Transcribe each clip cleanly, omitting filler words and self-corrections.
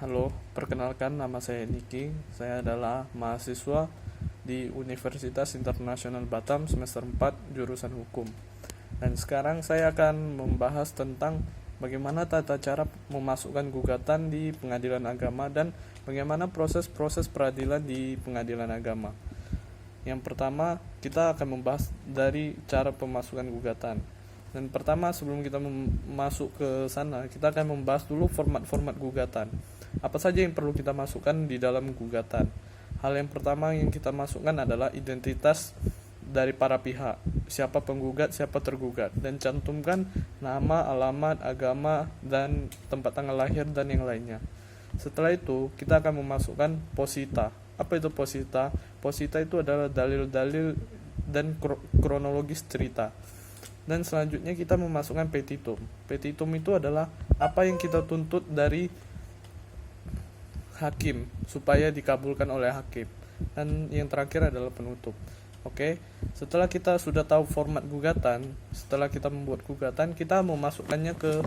Halo, perkenalkan nama saya Niki. Saya adalah mahasiswa di Universitas Internasional Batam semester 4 jurusan Hukum. Dan sekarang saya akan membahas tentang bagaimana tata cara memasukkan gugatan di pengadilan agama dan bagaimana proses-proses peradilan di pengadilan agama. Yang pertama, kita akan membahas dari cara pemasukan gugatan. Dan pertama, sebelum kita masuk ke sana, kita akan membahas dulu format-format gugatan. Apa saja yang perlu kita masukkan di dalam gugatan? Hal yang pertama yang kita masukkan adalah identitas dari para pihak. Siapa penggugat, siapa tergugat. Dan cantumkan nama, alamat, agama, dan tempat tanggal lahir, dan yang lainnya. Setelah itu, kita akan memasukkan posita. Apa itu posita? Posita itu adalah dalil-dalil dan kronologis cerita. Dan selanjutnya kita memasukkan petitum. Petitum itu adalah apa yang kita tuntut dari hakim supaya dikabulkan oleh hakim. Dan yang terakhir adalah penutup. Oke, setelah kita sudah tahu format gugatan, setelah kita membuat gugatan, kita memasukkannya ke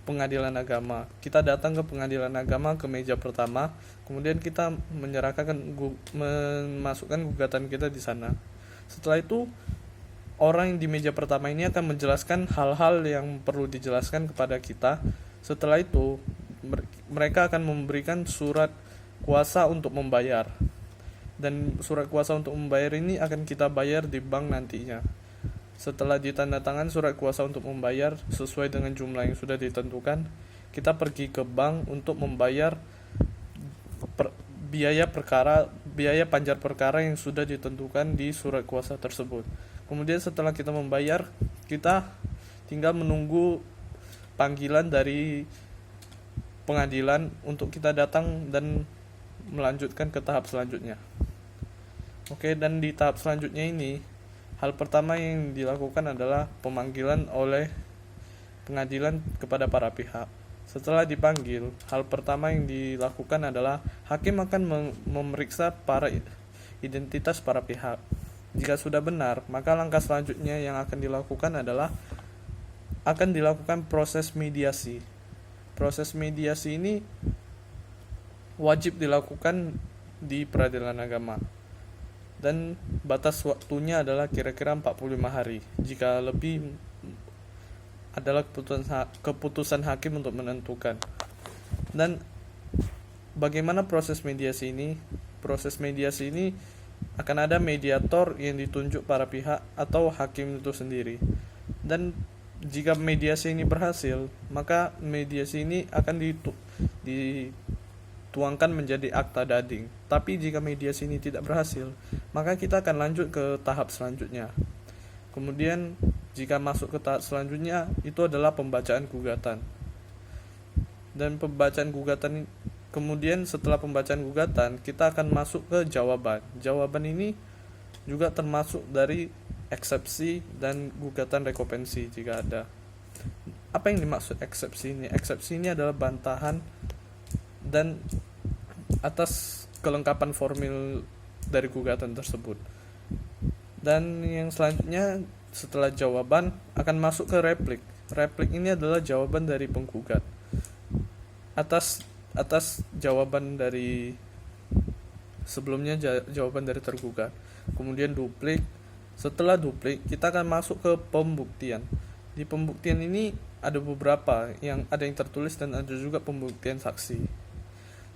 pengadilan agama. Kita datang ke pengadilan agama ke meja pertama, kemudian kita memasukkan gugatan kita di sana. Setelah itu orang yang di meja pertama ini akan menjelaskan hal-hal yang perlu dijelaskan kepada kita. Setelah itu, mereka akan memberikan surat kuasa untuk membayar. Dan surat kuasa untuk membayar ini akan kita bayar di bank nantinya. Setelah ditandatangan surat kuasa untuk membayar sesuai dengan jumlah yang sudah ditentukan, kita pergi ke bank untuk membayar biaya panjar perkara yang sudah ditentukan di surat kuasa tersebut. Kemudian setelah kita membayar, kita tinggal menunggu panggilan dari pengadilan untuk kita datang dan melanjutkan ke tahap selanjutnya. Oke, dan di tahap selanjutnya ini, hal pertama yang dilakukan adalah pemanggilan oleh pengadilan kepada para pihak. Setelah dipanggil, hal pertama yang dilakukan adalah hakim akan memeriksa identitas para pihak. Jika sudah benar, maka langkah selanjutnya yang akan dilakukan adalah akan dilakukan proses mediasi. Proses mediasi ini wajib dilakukan di peradilan agama. Dan batas waktunya adalah kira-kira 45 hari. Jika lebih adalah keputusan hakim untuk menentukan. Dan bagaimana proses mediasi ini? Proses mediasi ini akan ada mediator yang ditunjuk para pihak atau hakim itu sendiri. Dan jika mediasi ini berhasil, maka mediasi ini akan dituangkan menjadi akta dading. Tapi jika mediasi ini tidak berhasil, maka kita akan lanjut ke tahap selanjutnya. Kemudian jika masuk ke tahap selanjutnya, itu adalah pembacaan gugatan. Dan pembacaan gugatan, kemudian setelah pembacaan gugatan, kita akan masuk ke jawaban. Jawaban ini juga termasuk dari eksepsi dan gugatan rekopensi jika ada. Apa yang dimaksud eksepsi ini? Eksepsi ini adalah bantahan dan atas kelengkapan formil dari gugatan tersebut. Dan yang selanjutnya setelah jawaban akan masuk ke replik. Replik ini adalah jawaban dari penggugat atas jawaban dari sebelumnya, jawaban dari tergugat. Kemudian duplik. Setelah duplik, kita akan masuk ke pembuktian. Di pembuktian ini ada beberapa, yang ada yang tertulis dan ada juga pembuktian saksi.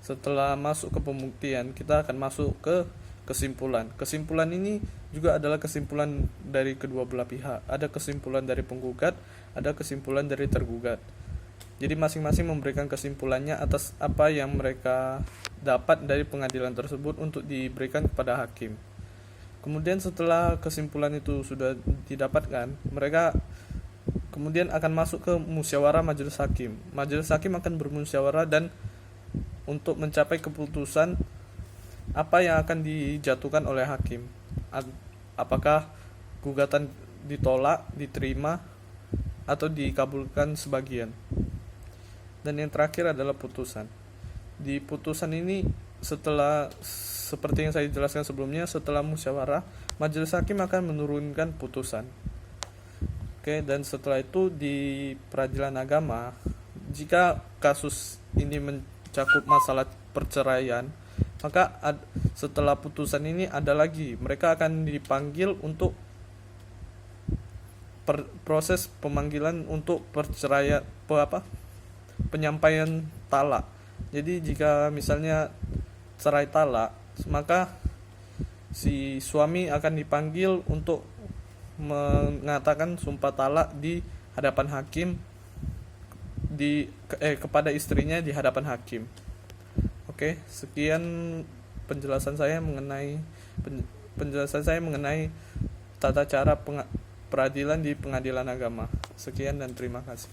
Setelah masuk ke pembuktian, kita akan masuk ke kesimpulan. Kesimpulan ini juga adalah kesimpulan dari kedua belah pihak. Ada kesimpulan dari penggugat, ada kesimpulan dari tergugat. Jadi masing-masing memberikan kesimpulannya atas apa yang mereka dapat dari pengadilan tersebut untuk diberikan kepada hakim. Kemudian setelah kesimpulan itu sudah didapatkan, mereka kemudian akan masuk ke musyawarah majelis hakim. Majelis hakim akan bermusyawarah dan untuk mencapai keputusan apa yang akan dijatuhkan oleh hakim. Apakah gugatan ditolak, diterima, atau dikabulkan sebagian. Dan yang terakhir adalah putusan. Di putusan ini, setelah seperti yang saya jelaskan sebelumnya, setelah musyawarah, majelis hakim akan menurunkan putusan. Oke, dan setelah itu di peradilan agama, jika kasus ini mencakup masalah perceraian, maka setelah putusan ini ada lagi, mereka akan dipanggil untuk proses pemanggilan untuk perceraian, penyampaian talak. Jadi jika misalnya cerai talak, maka si suami akan dipanggil untuk mengatakan sumpah talak di hadapan hakim, kepada istrinya di hadapan hakim. Oke, sekian penjelasan saya mengenai tata cara peradilan di pengadilan agama. Sekian dan terima kasih.